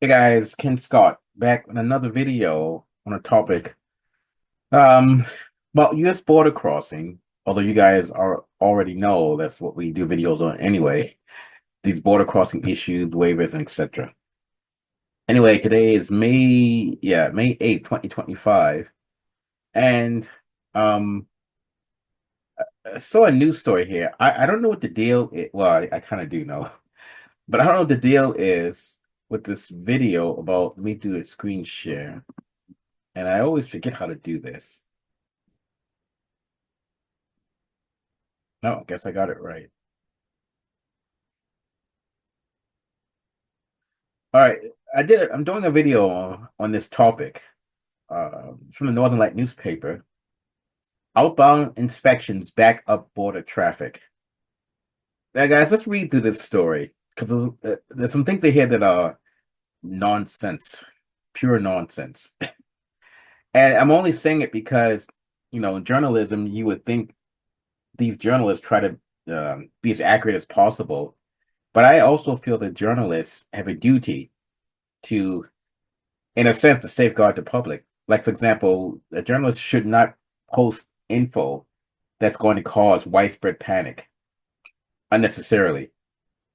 Hey guys, Ken Scott back with another video on a topic um about US border crossing. Although you guys are already know that's what we do videos on anyway. These border crossing issues, waivers, and etc. Anyway, today is May 8th, 2025. And um I saw a news story here. I don't know what the deal is. Well, I kind of do know, but I don't know what the deal is with this video about. Let me do a screen share. And I always forget how to do this. No, I guess I got it right. All right, I did it. I'm doing a video on this topic from the Northern Light newspaper. Outbound inspections back up border traffic. Now, guys, let's read through this story because there's some things in here that are nonsense, pure nonsense. And I'm only saying it because, in journalism, you would think these journalists try to be as accurate as possible. But I also feel that journalists have a duty to, in a sense, to safeguard the public. Like, for example, a journalist should not post info that's going to cause widespread panic unnecessarily.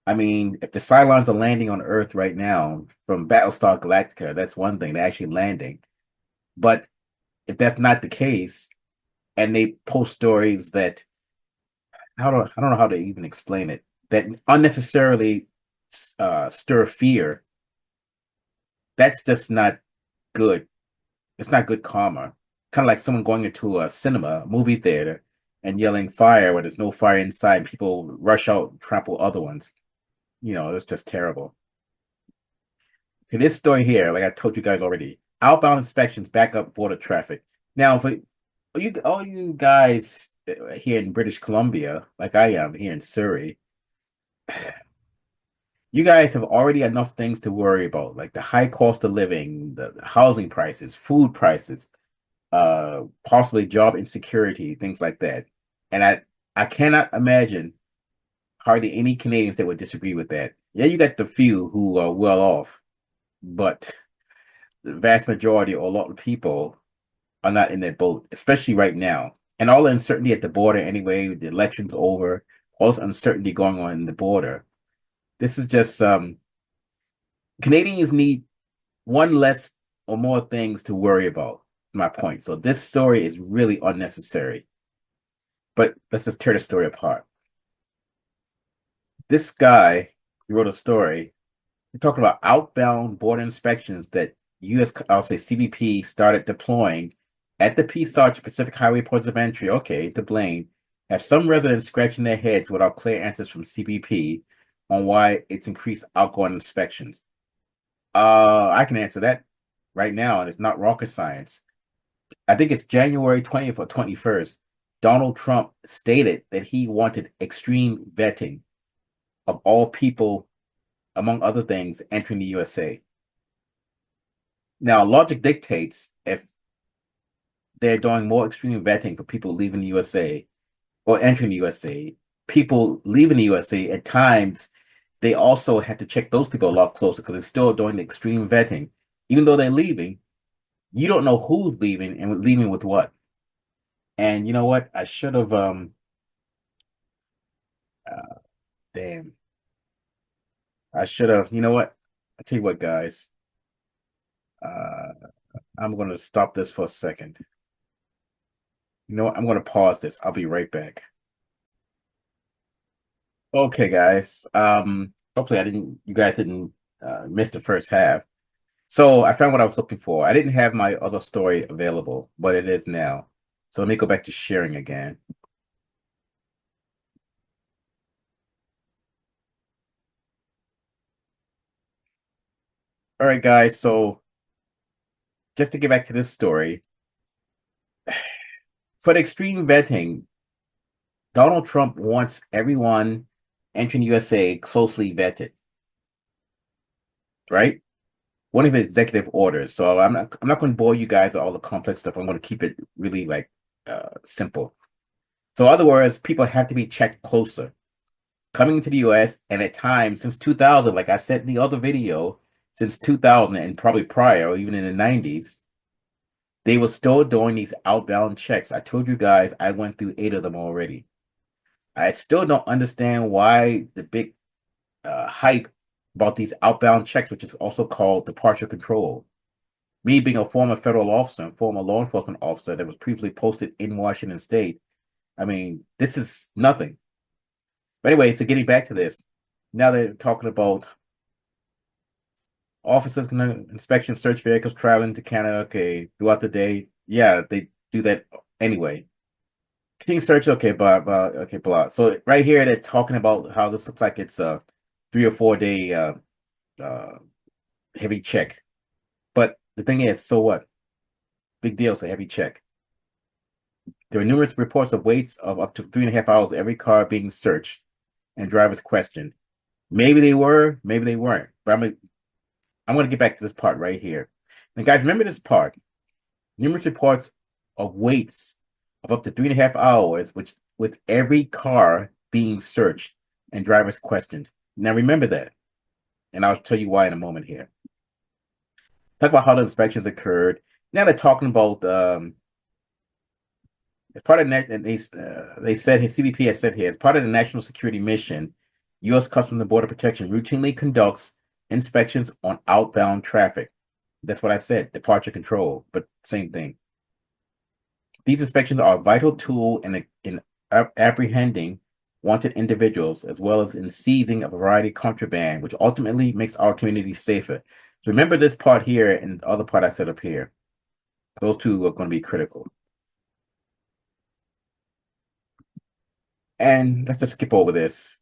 I mean, if the Cylons are landing on Earth right now from Battlestar Galactica, that's one thing, they're actually landing. But if that's not the case, and they post stories that I don't know how to even explain it, that unnecessarily stir fear, that's just not good. It's not good karma. Kind of like someone going into a cinema, movie theater, and yelling fire when there's no fire inside, and people rush out and trample other ones. It's just terrible. Okay, this story here, like I told you guys already, outbound inspections back up border traffic. Now, for all you guys here in British Columbia, like I am here in Surrey, you guys have already enough things to worry about, like the high cost of living, the housing prices, food prices, possibly job insecurity, things like that. And I cannot imagine hardly any Canadians that would disagree with that. Yeah, you got the few who are well off, but the vast majority or a lot of people are not in that boat, especially right now. And all the uncertainty at the border anyway, the election's over, all this uncertainty going on in the border. This is just Canadians need one less or more things to worry about. My point. So this story is really unnecessary. But let's just tear the story apart. This guy wrote a story. We're talking about outbound border inspections that U.S. I'll say CBP started deploying at the Peace Arch Pacific Highway ports of entry. Okay, to Blaine, have some residents scratching their heads without clear answers from CBP on why it's increased outgoing inspections. I can answer that right now, and it's not rocket science. I think it's January 20th or 21st. Donald Trump stated that he wanted extreme vetting of all people, among other things, entering the USA. Now, logic dictates if they're doing more extreme vetting for people leaving the USA or entering the USA, people leaving the USA at times, they also have to check those people a lot closer because they're still doing the extreme vetting. Even though they're leaving, you don't know who's leaving and leaving with what. And you know what? I should have uh damn. I should have, you know what? I tell you what, guys. Uh I'm gonna stop this for a second. You know what? I'm gonna pause this. I'll be right back. Okay, guys. Hopefully you guys didn't miss the first half. So I found what I was looking for. I didn't have my other story available, but it is now. So let me go back to sharing again. All right, guys. So just to get back to this story, for the extreme vetting, Donald Trump wants everyone entering USA closely vetted, right? One of his executive orders. So I'm not going to bore you guys with all the complex stuff. I'm going to keep it really like simple. So in other words, people have to be checked closer coming into the US, and at times since 2000, like I said in the other video, since 2000 and probably prior, or even in the 90s, they were still doing these outbound checks. I told you guys I went through 8 of them already. I still don't understand why the big hype about these outbound checks, which is also called departure control. Me being a former federal officer and former law enforcement officer that was previously posted in Washington State, I mean, this is nothing. But anyway, so getting back to this, now they're talking about officers can inspection search vehicles traveling to Canada, okay, throughout the day. Yeah, they do that anyway. King search, okay, blah, okay, blah. So right here, they're talking about how this looks like it's a 3 or 4 day uh, heavy check. But the thing is, so what? Big deal, it's a heavy check. There are numerous reports of waits of up to 3.5 hours every car being searched and drivers questioned. Maybe they were, maybe they weren't. But I'm going to get back to this part right here. And guys, remember this part. Numerous reports of waits of up to 3.5 hours, which with every car being searched and drivers questioned. Now remember that, and I'll tell you why in a moment here. Talk about how the inspections occurred. Now they're talking about as part of that, and they said his CBP has said here as part of the national security mission, U.S. Customs and Border Protection routinely conducts inspections on outbound traffic. That's what I said, departure control, but same thing. These inspections are a vital tool in apprehending wanted individuals, as well as in seizing a variety of contraband, which ultimately makes our community safer. So remember this part here and the other part I set up here. Those two are going to be critical. And let's just skip over this.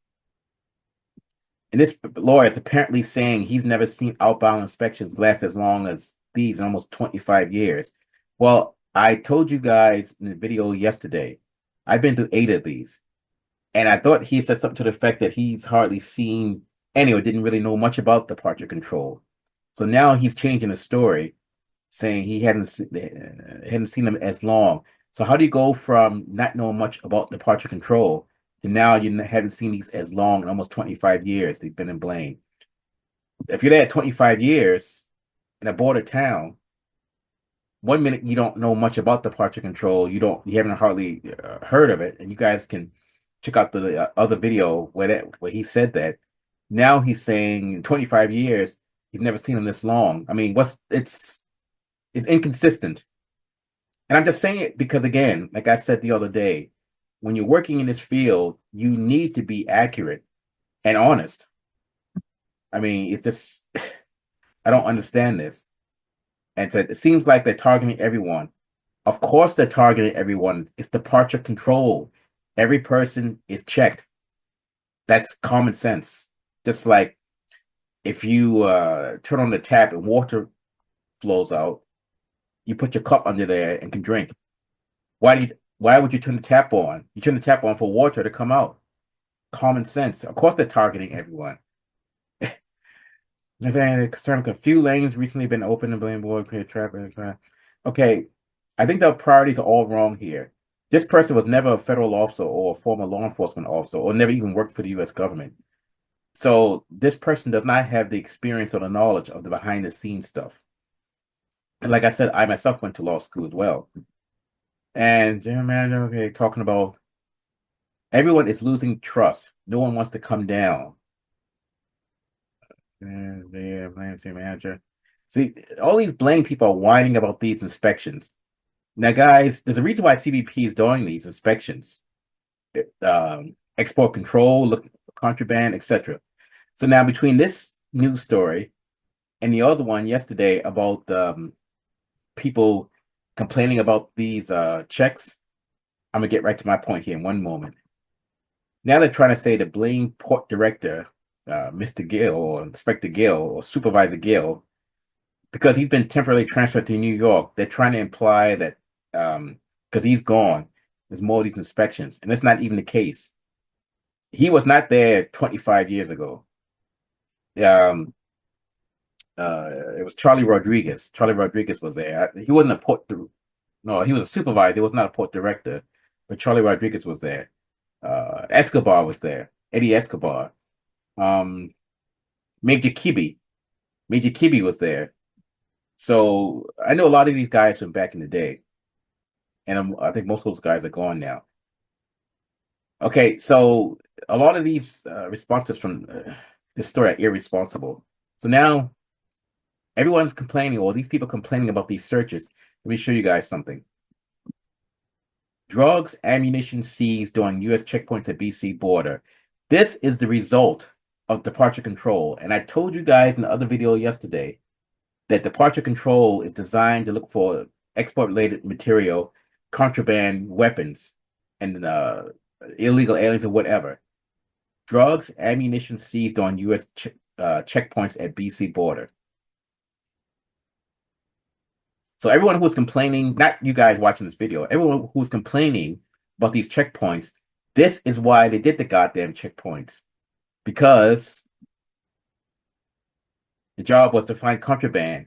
And this lawyer is apparently saying he's never seen outbound inspections last as long as these in almost 25 years. Well, I told you guys in the video yesterday, I've been through 8 of these. And I thought he said something to the effect that he's hardly seen any or didn't really know much about departure control. So now he's changing the story, saying he hadn't seen them as long. So how do you go from not knowing much about departure control to now you haven't seen these as long in almost 25 years they've been in Blaine? If you're there at 25 years in a border town, 1 minute you don't know much about departure control, you haven't hardly heard of it, and you guys can check out the other video where he said that. Now he's saying in 25 years he's never seen them this long. I mean, it's inconsistent. And I'm just saying it because, again, like I said the other day, when you're working in this field, you need to be accurate and honest. I mean, it's just, I don't understand this. And so it seems like they're targeting everyone. Of course, they're targeting everyone. It's departure control. Every person is checked. That's common sense. Just like if you turn on the tap and water flows out, you put your cup under there and can drink. Why would you turn the tap on? You turn the tap on for water to come out. Common sense. Of course, they're targeting everyone. They're saying concerning a few lanes recently been opened and blame board create traffic. Okay, I think the priorities are all wrong here. This person was never a federal officer or a former law enforcement officer or never even worked for the U.S. government. So this person does not have the experience or the knowledge of the behind the scenes stuff. And like I said, I myself went to law school as well. And yeah, man, okay, talking about everyone is losing trust. No one wants to come down. And the manager. See, all these Blaine people are whining about these inspections. Now, guys, there's a reason why CBP is doing these inspections. Export control, look contraband, etc. So now between this news story and the other one yesterday about people complaining about these checks, I'm gonna get right to my point here in one moment. Now they're trying to say the Blaine Port Director, Mr. Gill or Inspector Gill or Supervisor Gill, because he's been temporarily transferred to New York, they're trying to imply that because he's gone, there's more of these inspections, and that's not even the case. He was not there 25 years ago. It was Charlie Rodriguez. Charlie Rodriguez was there. He wasn't a port. No, he was a supervisor. He was not a port director, but Charlie Rodriguez was there. Escobar was there. Eddie Escobar. Major Kibbe. Major Kibbe was there. So I know a lot of these guys from back in the day, and I think most of those guys are gone now. Okay, so a lot of these responses from this story are irresponsible. So now everyone's complaining, or these people complaining about these searches. Let me show you guys something. Drugs, ammunition seized during U.S. checkpoints at BC border. This is the result of departure control. And I told you guys in the other video yesterday that departure control is designed to look for export-related material, contraband weapons, and illegal aliens or whatever. Drugs, ammunition seized on U.S. checkpoints at BC border. So everyone who's complaining, not you guys watching this video, everyone who's complaining about these checkpoints, this is why they did the goddamn checkpoints. Because the job was to find contraband,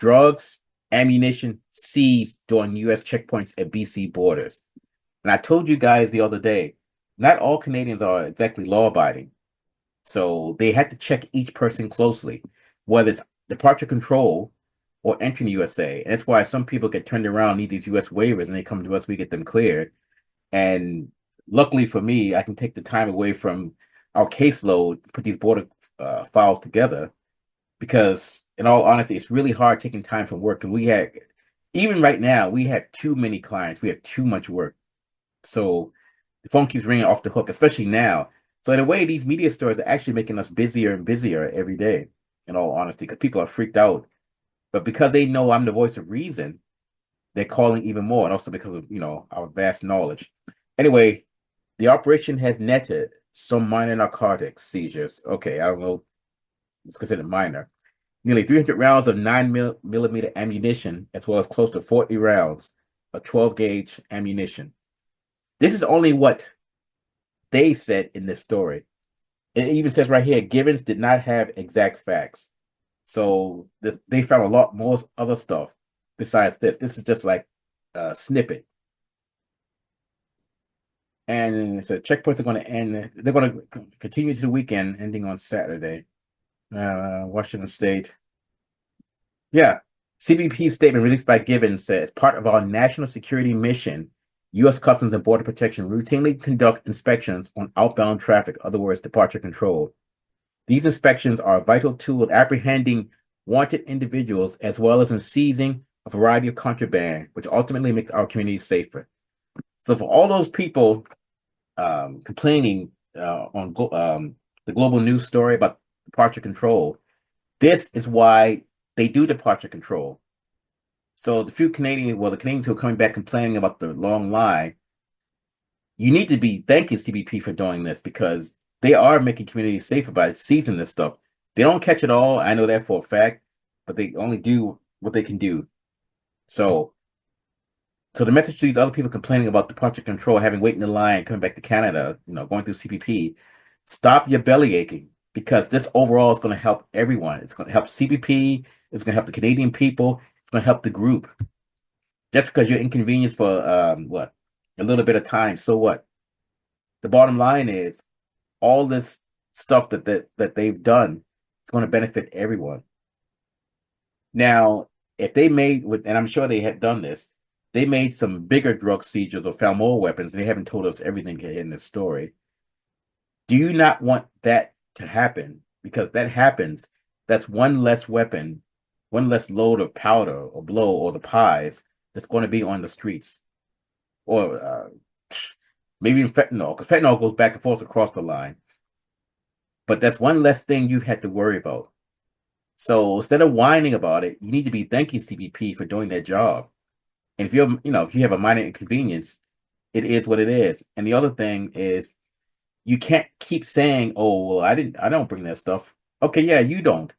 drugs, ammunition seized during U.S. checkpoints at BC borders. And I told you guys the other day, not all Canadians are exactly law-abiding. So they had to check each person closely, whether it's departure control or entering the USA. And that's why some people get turned around, need these US waivers, and they come to us, we get them cleared. And luckily for me, I can take the time away from our caseload, put these border files together, because in all honesty, it's really hard taking time from work. And we had, even right now, we have too many clients. We have too much work. So the phone keeps ringing off the hook, especially now. So in a way, these media stories are actually making us busier and busier every day, in all honesty, because people are freaked out. But because they know I'm the voice of reason, they're calling even more, and also because of, our vast knowledge. Anyway, the operation has netted some minor narcotics seizures. Okay, I don't know. It's considered minor. Nearly 300 rounds of 9mm ammunition, as well as close to 40 rounds of 12-gauge ammunition. This is only what they said in this story. It even says right here, Givens did not have exact facts. So they found a lot more other stuff besides this. This is just like a snippet. And it said checkpoints are going to end. They're going to continue to the weekend, ending on Saturday. Washington State. Yeah. CBP statement released by Givens says, part of our national security mission, U.S. Customs and Border Protection routinely conduct inspections on outbound traffic, other words, departure control. These inspections are a vital tool in apprehending wanted individuals as well as in seizing a variety of contraband, which ultimately makes our community safer. So for all those people complaining on the global news story about departure control, this is why they do departure control. So the Canadians who are coming back complaining about the long line, you need to be thanking CBP for doing this, because they are making communities safer by seizing this stuff. They don't catch it all, I know that for a fact, but they only do what they can do. So the message to these other people complaining about departure control, having waiting in line, coming back to Canada, going through CBP, stop your belly aching, because this overall is going to help everyone. It's going to help CBP. It's going to help the Canadian people. It's going to help the group. Just because you're inconvenienced for a little bit of time, so what? The bottom line is all this stuff that they've done is going to benefit everyone. Now, if they made and I'm sure they had done this, they made some bigger drug seizures or found more weapons. They haven't told us everything in this story. Do you not want that to happen? Because that happens, that's one less weapon, one less load of powder or blow or the pies that's going to be on the streets. Or maybe even fentanyl, because fentanyl goes back and forth across the line. But that's one less thing you have to worry about. So instead of whining about it, you need to be thanking CBP for doing their job. And if if you have a minor inconvenience, it is what it is. And the other thing is, you can't keep saying, "Oh, well, I don't bring that stuff." Okay, yeah, you don't.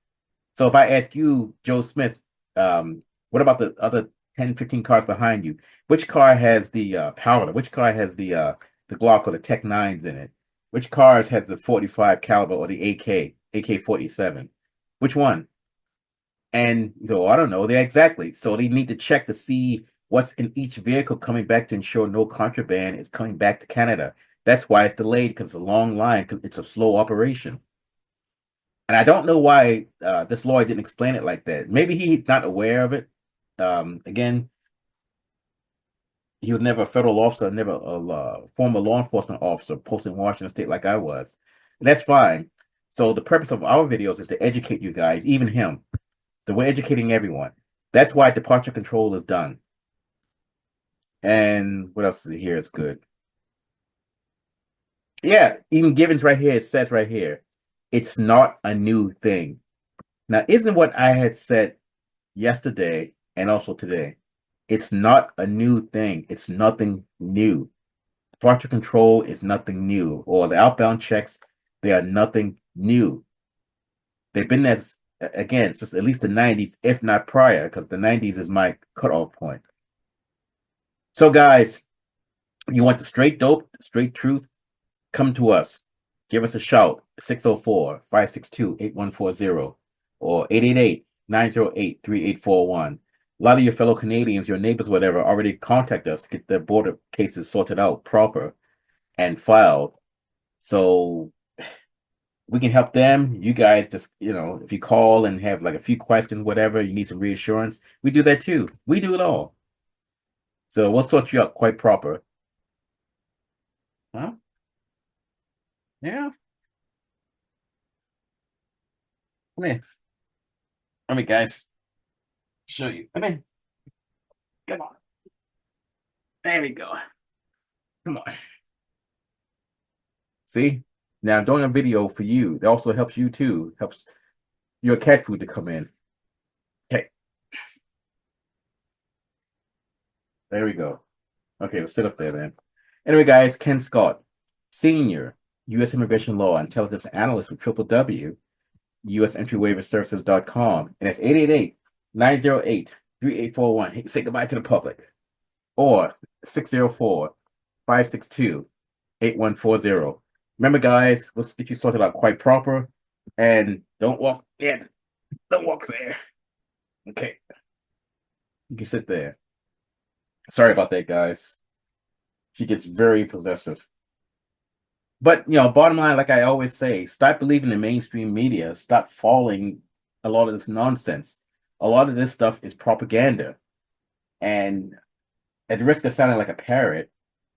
So if I ask you, Joe Smith, what about the other 10, 15 cars behind you? Which car has the powder? Which car has the Glock or the Tech 9s in it? Which cars has the 45 caliber or the AK-47? Which one? And I don't know. Exactly. So they need to check to see what's in each vehicle coming back to ensure no contraband is coming back to Canada. That's why it's delayed, because it's a long line, because it's a slow operation. And I don't know why this lawyer didn't explain it like that. Maybe he's not aware of it. Again, he was never a federal officer, never a former law enforcement officer posted in Washington State like I was. And that's fine. So the purpose of our videos is to educate you guys, even him. So we're educating everyone. That's why departure control is done. And what else is here is good. Yeah, even Givens right here, it says right here, it's not a new thing. Now, isn't what I had said yesterday and also today? It's not a new thing. It's nothing new. Departure control is nothing new, or the outbound checks, they are nothing new. They've been there again since at least the 90s, if not prior, because the 90s is my cutoff point. So, guys, you want the straight dope, the straight truth? Come to us. Give us a shout, 604-562-8140 or 888-908-3841. A lot of your fellow Canadians, your neighbors, whatever, already contact us to get their border cases sorted out proper and filed. So we can help them. You guys just, if you call and have like a few questions, whatever, you need some reassurance, we do that too. We do it all. So we'll sort you out quite proper. Huh? Yeah. Come here. Come here, guys. Show you. Come in. Come on. There we go. Come on. See? Now I'm doing a video for you. That also helps you too. Helps your cat food to come in. Okay. There we go. Okay, we'll sit up there then. Anyway, guys, Ken Scott, Senior, U.S. Immigration Law Intelligence Analyst with US Entry Waiver Services.com. And it's 888-908-3841. Hey, say goodbye to the public. Or 604-562-8140. Remember, guys, let's get you sorted out quite proper. And don't walk there. Don't walk there. Okay. You can sit there. Sorry about that, guys. She gets very possessive. But, bottom line, like I always say, stop believing the mainstream media. Stop following a lot of this nonsense. A lot of this stuff is propaganda. And at the risk of sounding like a parrot,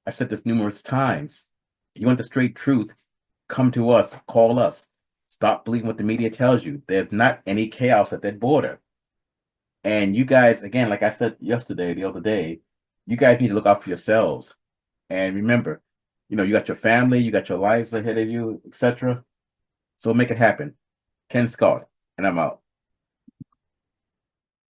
I've said this numerous times. If you want the straight truth, come to us, call us. Stop believing what the media tells you. There's not any chaos at that border. And you guys, again, like I said the other day, you guys need to look out for yourselves. And remember, you got your family, you got your lives ahead of you, etc. So make it happen. Ken Scott, and I'm out.